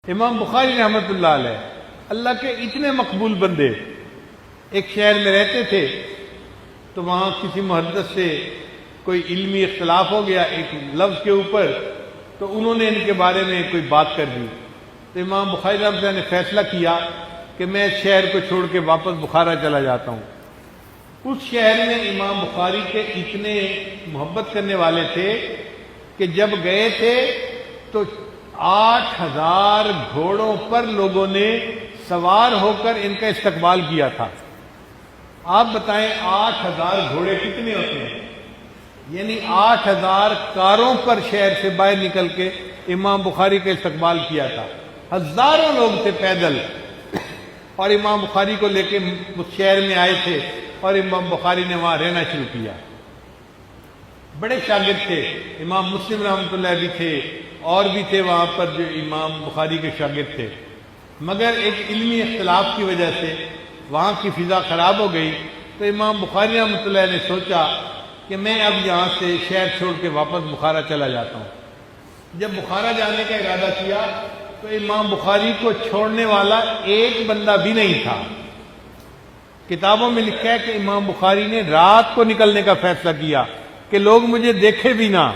امام بخاری رحمۃ اللہ علیہ اللہ کے اتنے مقبول بندے، ایک شہر میں رہتے تھے تو وہاں کسی محدث سے کوئی علمی اختلاف ہو گیا ایک لفظ کے اوپر، تو انہوں نے ان کے بارے میں کوئی بات کر دی، تو امام بخاری رحمۃ اللہ نے فیصلہ کیا کہ میں اس شہر کو چھوڑ کے واپس بخارا چلا جاتا ہوں۔ اس شہر میں امام بخاری کے اتنے محبت کرنے والے تھے کہ جب گئے تھے تو 8,000 گھوڑوں پر لوگوں نے سوار ہو کر ان کا استقبال کیا تھا۔ آپ بتائیں 8,000 گھوڑے کتنے ہوتے ہیں؟ یعنی 8,000 کاروں پر شہر سے باہر نکل کے امام بخاری کا استقبال کیا تھا۔ ہزاروں لوگ تھے پیدل، اور امام بخاری کو لے کے اس شہر میں آئے تھے اور امام بخاری نے وہاں رہنا شروع کیا۔ بڑے شاگرد تھے، امام مسلم رحمۃ اللہ بھی تھے اور بھی تھے وہاں پر جو امام بخاری کے شاگرد تھے، مگر ایک علمی اختلاف کی وجہ سے وہاں کی فضا خراب ہو گئی، تو امام بخاری رحمۃ اللہ نے سوچا کہ میں اب یہاں سے شہر چھوڑ کے واپس بخارا چلا جاتا ہوں۔ جب بخارا جانے کا ارادہ کیا تو امام بخاری کو چھوڑنے والا ایک بندہ بھی نہیں تھا۔ کتابوں میں لکھا ہے کہ امام بخاری نے رات کو نکلنے کا فیصلہ کیا کہ لوگ مجھے دیکھے بھی نہ،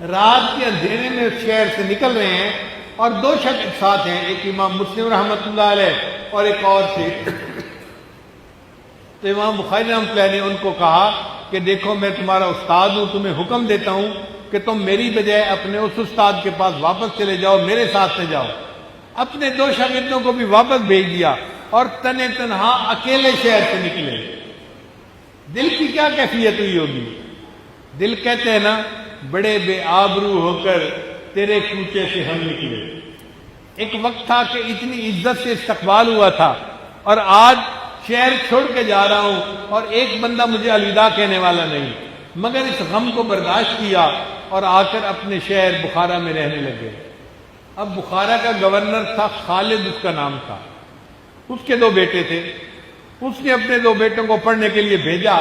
رات کے اندھیرے میں اس شہر سے نکل رہے ہیں، اور دو شخص ساتھ ہیں، ایک امام مسلم رحمۃ اللہ علیہ اور ایک اور تھے۔ تو امام بخاری رحمۃ اللہ نے ان کو کہا کہ دیکھو میں تمہارا استاد ہوں، تمہیں حکم دیتا ہوں کہ تم میری بجائے اپنے اس استاد کے پاس واپس چلے جاؤ، میرے ساتھ سے جاؤ۔ اپنے دو شاگردوں کو بھی واپس بھیج دیا اور تنے تنہا اکیلے شہر سے نکلے۔ دل کی کیا کیفیت ہوئی ہوگی؟ دل کہتے ہیں نا، بڑے بے آبرو ہو کر تیرے کوچے سے ہم نکلے۔ ایک وقت تھا کہ اتنی عزت سے استقبال ہوا تھا، اور آج شہر چھوڑ کے جا رہا ہوں اور ایک بندہ مجھے الوداع کہنے والا نہیں، مگر اس غم کو برداشت کیا اور آ کر اپنے شہر بخارا میں رہنے لگے۔ اب بخارا کا گورنر تھا خالد، اس کا نام تھا، اس کے دو بیٹے تھے۔ اس نے اپنے دو بیٹوں کو پڑھنے کے لیے بھیجا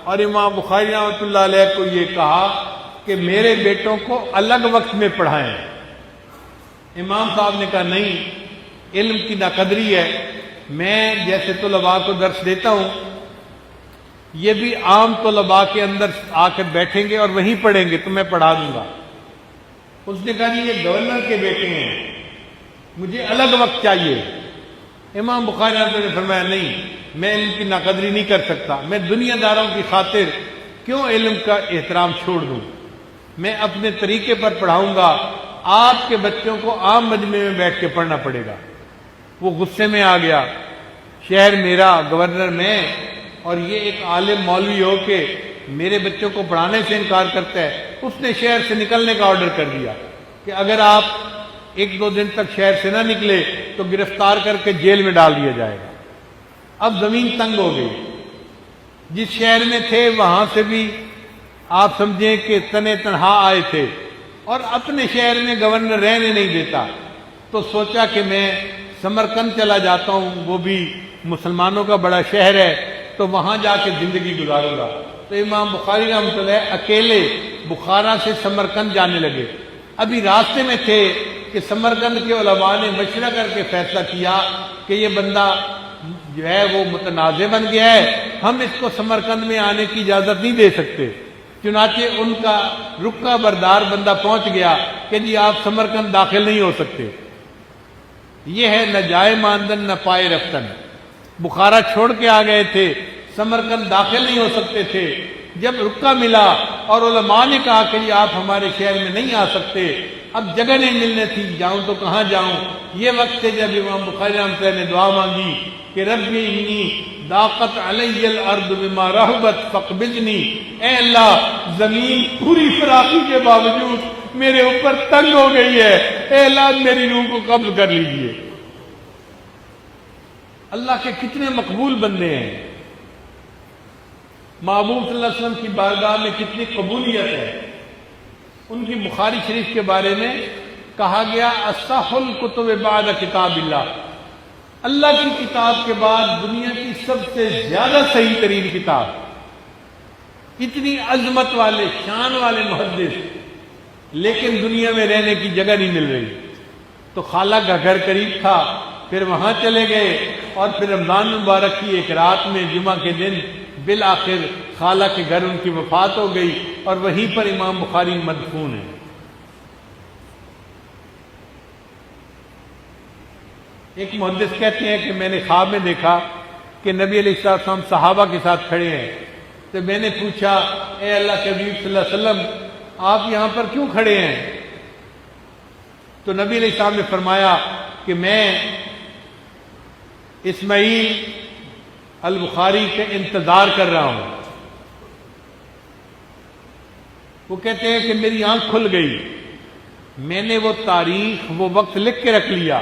اور امام بخاری رحمۃ اللہ علیہ کو یہ کہا کہ میرے بیٹوں کو الگ وقت میں پڑھائیں۔ امام صاحب نے کہا نہیں، علم کی ناقدری ہے، میں جیسے طلباء کو درس دیتا ہوں یہ بھی عام طلباء کے اندر آ کر بیٹھیں گے اور وہیں پڑھیں گے تو میں پڑھا دوں گا۔ اس نے کہا نہیں، یہ گورنر کے بیٹے ہیں، مجھے الگ وقت چاہیے۔ امام بخاری رحمۃ اللہ نے فرمایا نہیں، میں علم کی ناقدری نہیں کر سکتا، میں دنیا داروں کی خاطر کیوں علم کا احترام چھوڑ دوں، میں اپنے طریقے پر پڑھاؤں گا، آپ کے بچوں کو عام مجمع میں بیٹھ کے پڑھنا پڑے گا۔ وہ غصے میں آ گیا، شہر میرا، گورنر میں، اور یہ ایک عالم مولوی ہو کے میرے بچوں کو پڑھانے سے انکار کرتا ہے۔ اس نے شہر سے نکلنے کا آرڈر کر دیا کہ اگر آپ 1-2 دن تک شہر سے نہ نکلے تو گرفتار کر کے جیل میں ڈال دیا جائے گا۔ اب زمین تنگ ہو گئی، جس شہر میں تھے وہاں سے بھی آپ سمجھیں کہ تنے تنہا آئے تھے، اور اپنے شہر میں گورنر رہنے نہیں دیتا، تو سوچا کہ میں سمرقند چلا جاتا ہوں، وہ بھی مسلمانوں کا بڑا شہر ہے، تو وہاں جا کے زندگی گزاروں گا۔ تو امام بخاری رحمۃ اللہ اکیلے بخارا سے سمرقند جانے لگے۔ ابھی راستے میں تھے کہ سمرقند کے علماء نے مشورہ کر کے فیصلہ کیا کہ یہ بندہ جو ہے وہ متنازع بن گیا ہے، ہم اس کو سمرقند میں آنے کی اجازت نہیں دے سکتے۔ چنانچہ ان کا رکا بردار بندہ پہنچ گیا کہ جی آپ سمرقند داخل نہیں ہو سکتے۔ یہ ہے نہ جائے ماندن نہ پائے رفتن۔ بخارا چھوڑ کے آ گئے تھے، سمرقند داخل نہیں ہو سکتے تھے۔ جب رکا ملا اور علماء نے کہا کہ جی آپ ہمارے شہر میں نہیں آ سکتے، اب جگہ نہیں ملنے تھی، جاؤں تو کہاں جاؤں۔ یہ وقت تھے جب امام بخاری رحمۃ اللہ نے دعا مانگی کہ رب انی ضاقت علی الارض بما رحبت فاقبضنی، اے اللہ زمین پوری فراخی کے باوجود میرے اوپر تنگ ہو گئی ہے، اے اللہ میری روح کو قبض کر لیجئے۔ اللہ کے کتنے مقبول بندے ہیں، محبوب صلی اللہ علیہ وسلم کی بارگاہ میں کتنی قبولیت ہے۔ ان کی بخاری شریف کے بارے میں کہا گیا اصح الکتب بعد کتاب اللہ، اللہ کی کتاب کے بعد دنیا کی سب سے زیادہ صحیح ترین کتاب۔ اتنی عظمت والے، شان والے محدث، لیکن دنیا میں رہنے کی جگہ نہیں مل رہی۔ تو خالہ کا گھر قریب تھا، پھر وہاں چلے گئے، اور پھر رمضان مبارک کی ایک رات میں جمعہ کے دن بالآخر خالہ کے گھر ان کی وفات ہو گئی، اور وہیں پر امام بخاری مدفون ہیں۔ ایک محدث کہتے ہیں کہ میں نے خواب میں دیکھا کہ نبی علیہ السلام صحابہ کے ساتھ کھڑے ہیں، تو میں نے پوچھا اے اللہ کے حبیب صلی اللہ علیہ وسلم آپ یہاں پر کیوں کھڑے ہیں؟ تو نبی علیہ السلام نے فرمایا کہ میں اسماعیل البخاری کے انتظار کر رہا ہوں۔ وہ کہتے ہیں کہ میری آنکھ کھل گئی، میں نے وہ تاریخ وہ وقت لکھ کے رکھ لیا۔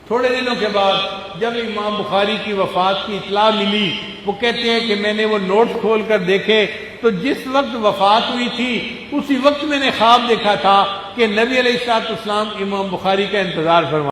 تھوڑے دنوں کے بعد جب امام بخاری کی وفات کی اطلاع ملی، وہ کہتے ہیں کہ میں نے وہ نوٹس کھول کر دیکھے تو جس وقت وفات ہوئی تھی اسی وقت میں نے خواب دیکھا تھا کہ نبی علیہ السلام امام بخاری کا انتظار فرما